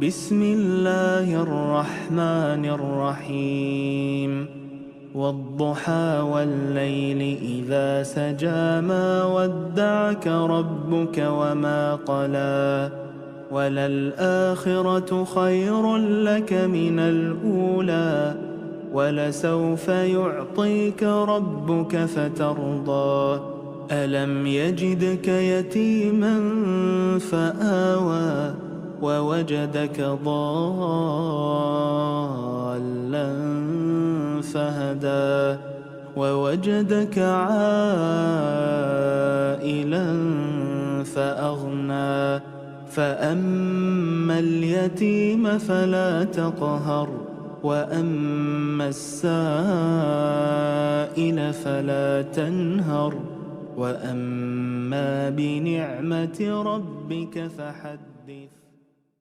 بسم الله الرحمن الرحيم والضحى والليل إذا سجى ما ودعك ربك وما قلى وللآخرة خير لك من الأولى ولسوف يعطيك ربك فترضى ألم يجدك يتيما فآوى ووجدك ضالا فهدى ووجدك عائلا فأغنى فأما اليتيم فلا تقهر وأما السائل فلا تنهر وأما بنعمة ربك فحدث